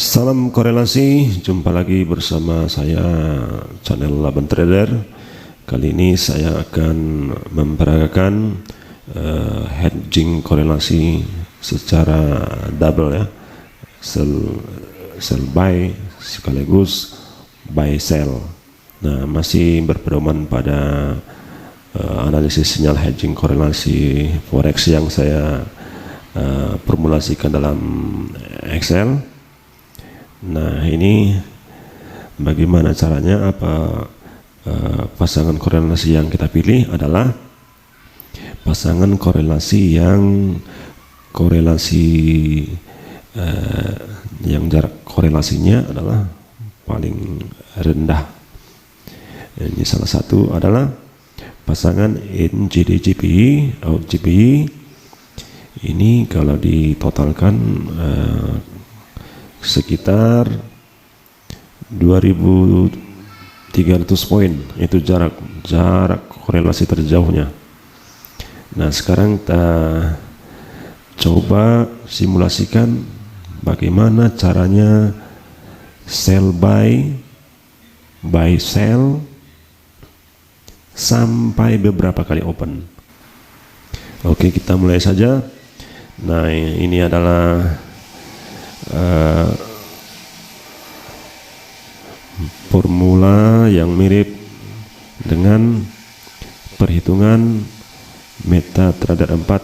Salam korelasi, jumpa lagi bersama saya channel Laban Trader. Kali ini saya akan memperagakan hedging korelasi secara double ya, sell buy sekaligus buy sell. Nah, masih berpedoman pada analisis sinyal hedging korelasi forex yang saya formulasikan dalam Excel. Nah, ini bagaimana caranya? Pasangan korelasi yang kita pilih adalah pasangan korelasi yang jarak korelasinya adalah paling rendah. Ini salah satu adalah pasangan NZD/GPI, out GPI. Ini kalau ditotalkan sekitar 2300 poin, itu jarak korelasi terjauhnya. Nah, sekarang kita coba simulasikan bagaimana caranya sell buy sell sampai beberapa kali open. Oke, kita mulai saja. Nah, ini adalah formula yang mirip dengan perhitungan MetaTrader 4.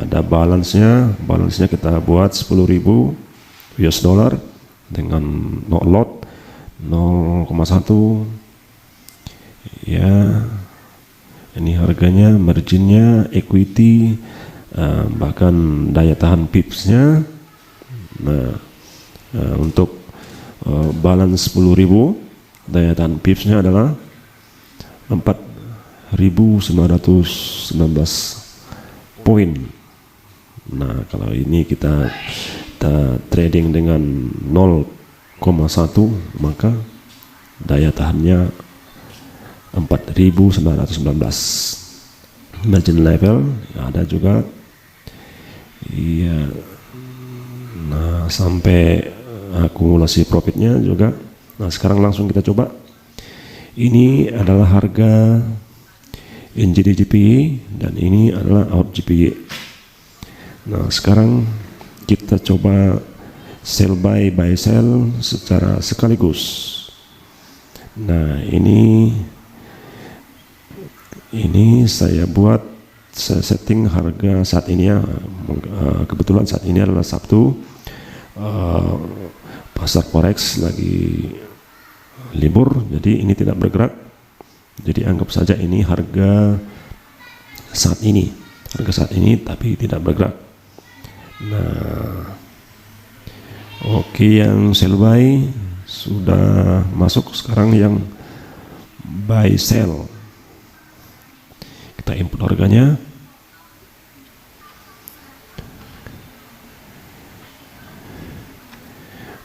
Ada balance-nya kita buat 10.000 US dollar dengan no lot 0,1 ya. Ini harganya, marginnya, equity, bahkan daya tahan pipsnya. Nah, untuk balance 10.000, daya tahan pipsnya adalah 4.919 poin. Nah, kalau ini kita trading dengan 0,1, maka daya tahannya 4.919. Margin level ada juga, iya. Nah, sampai akumulasi profitnya juga. Nah, sekarang langsung kita coba. Ini adalah harga NZD/GPI dan ini adalah out GPI. Nah, sekarang kita coba sell buy sell secara sekaligus. Nah, ini saya buat, saya setting harga saat ini ya. Kebetulan saat ini adalah Sabtu, pasar forex lagi libur, jadi ini tidak bergerak. Jadi anggap saja ini harga saat ini, tapi tidak bergerak. Nah, oke, yang sell buy sudah masuk. Sekarang yang buy sell, kita input harganya.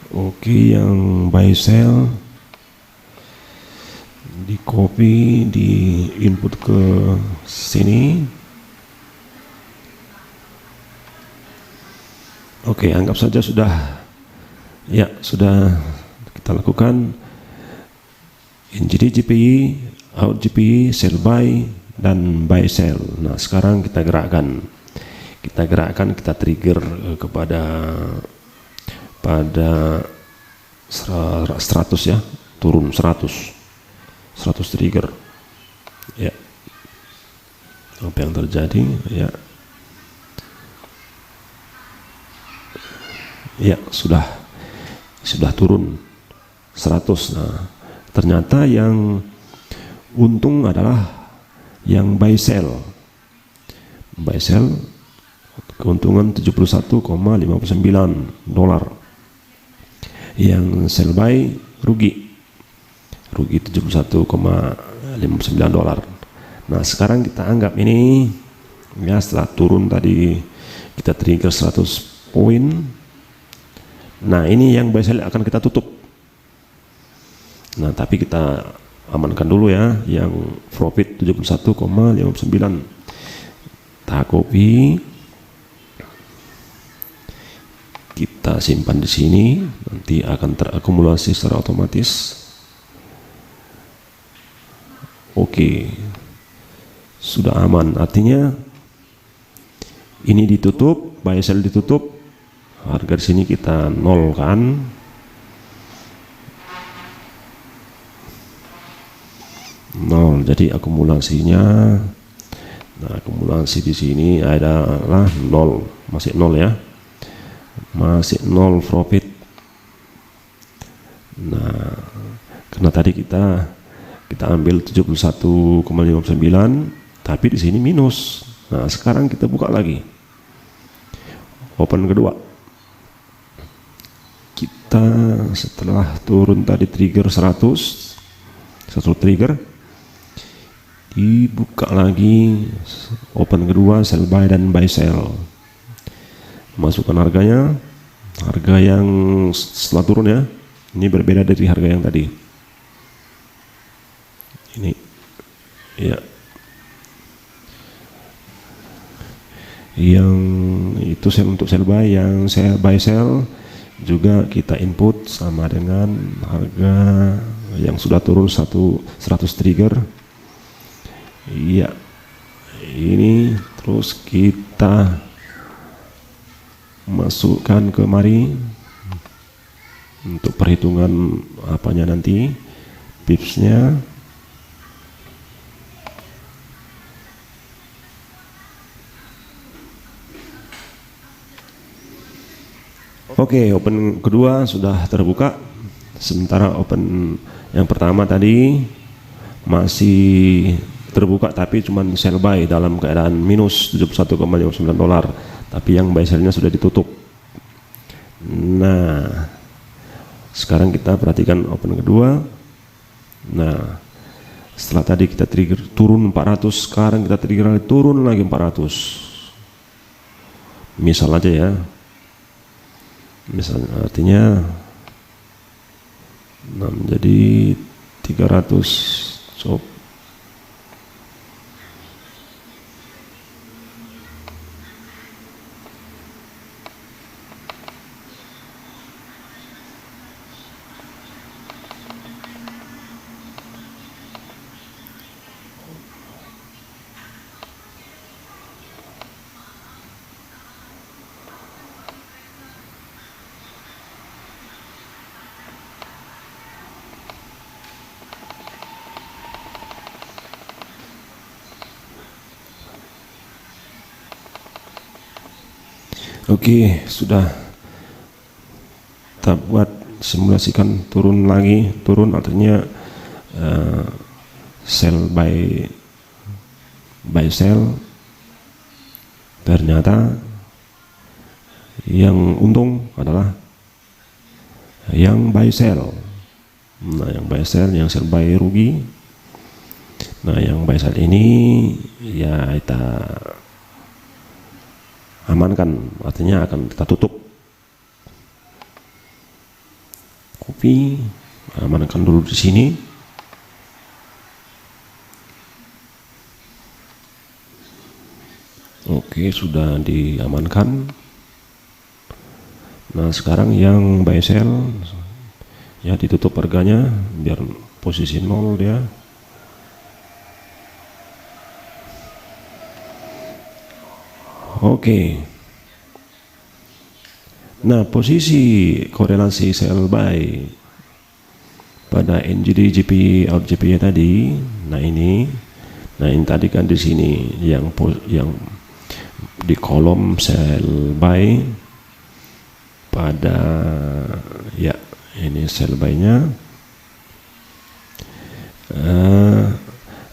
Oke, yang buy sell di copy, di input ke sini. Oke, anggap saja sudah kita lakukan NZD/GPI, out GPI, sell buy dan buy sell. Nah, sekarang kita gerakkan, kita trigger pada 100 ya, turun 100 trigger ya. Apa yang terjadi ya, sudah turun 100. Nah, ternyata yang untung adalah yang buy sell keuntungan 71,59 dolar. Yang sell buy rugi 71,59 dolar. Nah, sekarang kita anggap ini ya, setelah turun tadi kita trigger 100 poin. Nah, ini yang buy sell akan kita tutup. Nah, tapi kita amankan dulu ya, yang profit 71,59. Kita copy, kita simpan di sini, nanti akan terakumulasi secara otomatis. Oke, sudah aman, artinya ini ditutup, buy sell ditutup, harga di sini kita nol kan. Nol, jadi akumulasinya, nah akumulasi di sini adalah nol, masih nol ya, masih nol profit. Nah, karena tadi kita ambil 71,59, tapi di sini minus. Nah, sekarang kita buka lagi, open kedua. Kita setelah turun tadi trigger 100, satu trigger, dibuka lagi, open kedua, sell buy dan buy sell. Masukkan harganya, harga yang setelah turun ya, ini berbeda dari harga yang tadi. Ini ya, yang itu sell untuk sell buy, yang saya buy sell juga kita input sama dengan harga yang sudah turun 100 trigger. Iya, ini terus kita masukkan kemari untuk perhitungan apanya nanti, pipsnya. Oke, open kedua sudah terbuka, sementara open yang pertama tadi masih terbuka tapi cuman sell buy dalam keadaan minus 71,59 dolar, tapi yang buy sell-nya sudah ditutup. Nah, sekarang kita perhatikan open kedua. Nah, setelah tadi kita trigger turun 400, sekarang kita trigger turun lagi 400. Misal aja ya, misalnya artinya 6 jadi 300. So, oke, sudah kita buat simulasikan turun lagi, turun artinya sell buy sell, ternyata yang untung adalah yang buy sell. Nah, yang buy sell, yang sell buy rugi. Nah, yang buy sell ini ya kita amankan, artinya akan kita tutup. Copy, amankan dulu di sini. Oke, sudah diamankan. Nah, sekarang yang buy sell ya ditutup harganya biar posisi nol dia. Oke. Nah, posisi korelasi sell buy pada NGD GP out GP tadi, nah ini tadi kan di sini yang di kolom sell buy pada ya ini sell buy-nya,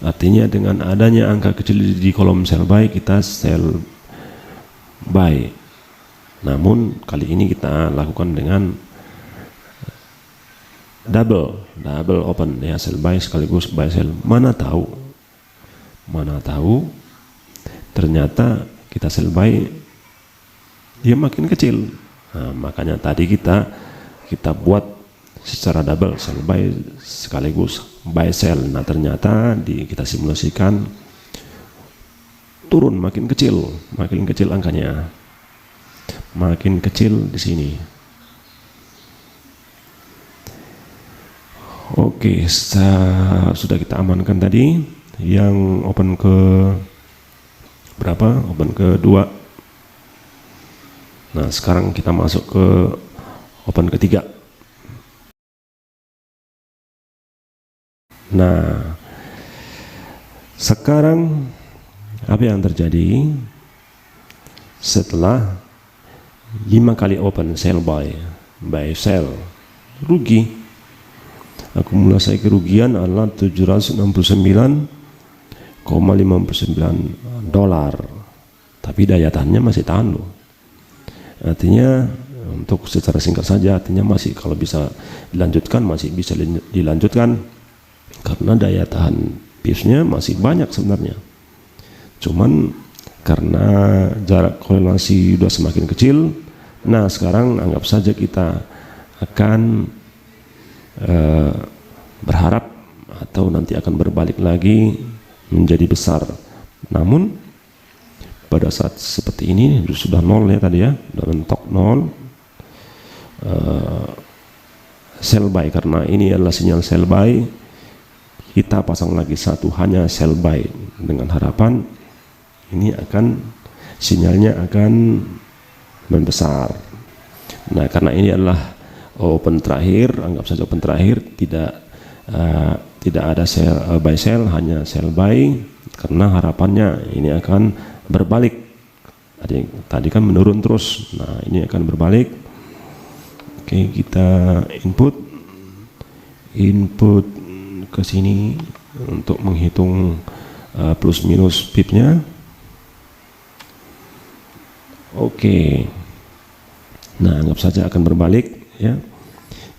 artinya dengan adanya angka kecil di kolom sell buy kita sell buy. Namun kali ini kita lakukan dengan double open ya, sell buy sekaligus buy sell. Mana tahu ternyata kita sell buy dia makin kecil. Nah, makanya tadi kita buat secara double, sell buy sekaligus buy sell. Nah, ternyata kita simulasikan turun makin kecil angkanya. makin kecil di sini. Oke, sudah kita amankan tadi yang open ke berapa? Open ke 2. Nah, sekarang kita masuk ke open ketiga. Nah, sekarang apa yang terjadi setelah 5 kali open sell buy sell, rugi. Akumulasi kerugian adalah $769,59, tapi daya tahannya masih tahan loh. Artinya untuk secara singkat saja, artinya masih kalau bisa dilanjutkan, masih bisa dilanjutkan karena daya tahan PIPS-nya masih banyak sebenarnya. Cuman karena jarak korelasi sudah semakin kecil, nah sekarang anggap saja kita akan berharap atau nanti akan berbalik lagi menjadi besar. Namun pada saat seperti ini sudah 0 ya tadi ya, sudah mentok 0, sell buy, karena ini adalah sinyal sell buy, kita pasang lagi satu hanya sell buy dengan harapan ini akan sinyalnya akan membesar. Nah, karena ini adalah open terakhir, anggap saja open terakhir, tidak ada sell buy sell, hanya sell buy, karena harapannya ini akan berbalik. Tadi kan menurun terus, nah ini akan berbalik. Oke, kita input ke sini untuk menghitung plus minus pip-nya. Oke, nah anggap saja akan berbalik ya.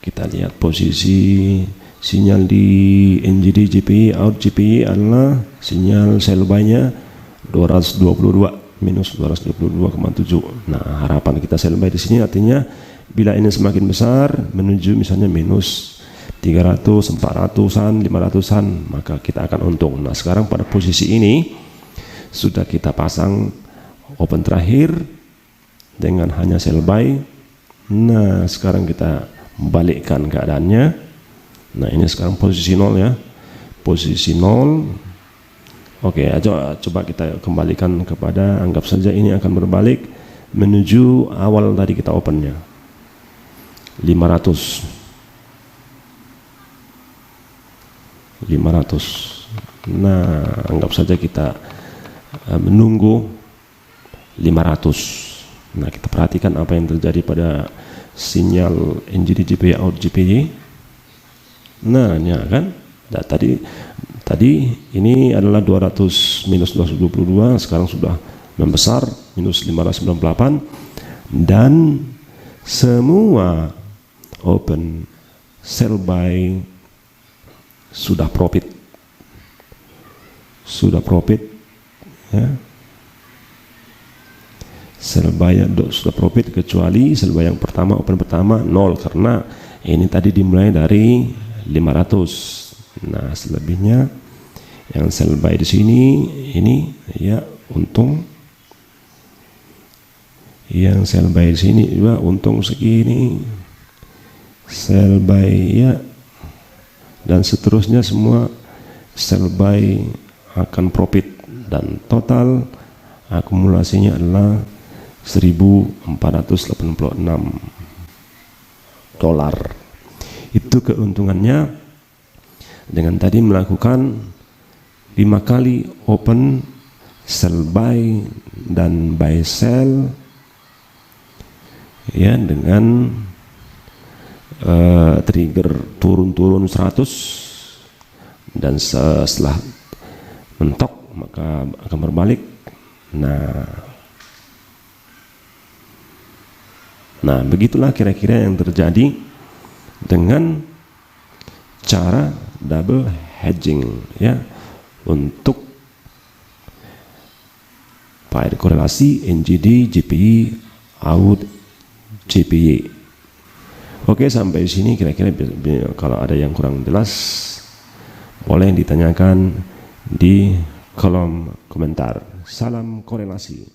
Kita lihat posisi sinyal di NGD GPI out GPI adalah sinyal sell buy-nya 222 minus 222,7. Nah, harapan kita sell buy di sini artinya bila ini semakin besar menuju misalnya minus 300, 400-an, 500-an, maka kita akan untung. Nah, sekarang pada posisi ini sudah kita pasang open terakhir dengan hanya sell buy. Nah, sekarang kita balikkan keadaannya. Nah, ini sekarang posisi 0 ya. Posisi 0. Oke, coba kita kembalikan kepada, anggap saja ini akan berbalik menuju awal tadi kita opennya 500. Nah, anggap saja kita menunggu 500. Nah, kita perhatikan apa yang terjadi pada sinyal NGD GPI out GPI. Nah, ini kan tadi ini adalah 200 minus 222, sekarang sudah membesar minus 598, dan semua open sell buy sudah profit ya. Sell buy sudah profit kecuali sell buy yang pertama, open pertama 0, karena ini tadi dimulai dari 500. Nah, selebihnya yang sell buy di sini ini ya untung. Yang sell buy di sini juga untung segini. Sell buy ya, dan seterusnya semua sell buy akan profit, dan total akumulasinya adalah $1.486. Itu keuntungannya dengan tadi melakukan 5 kali open sell buy dan buy sell ya, dengan trigger turun 100, dan setelah mentok maka akan berbalik. Nah, begitulah kira-kira yang terjadi dengan cara double hedging ya, untuk pair korelasi NGD GPI out GPI. Oke, sampai sini kira-kira. Kalau ada yang kurang jelas boleh ditanyakan di kolom komentar. Salam korelasi.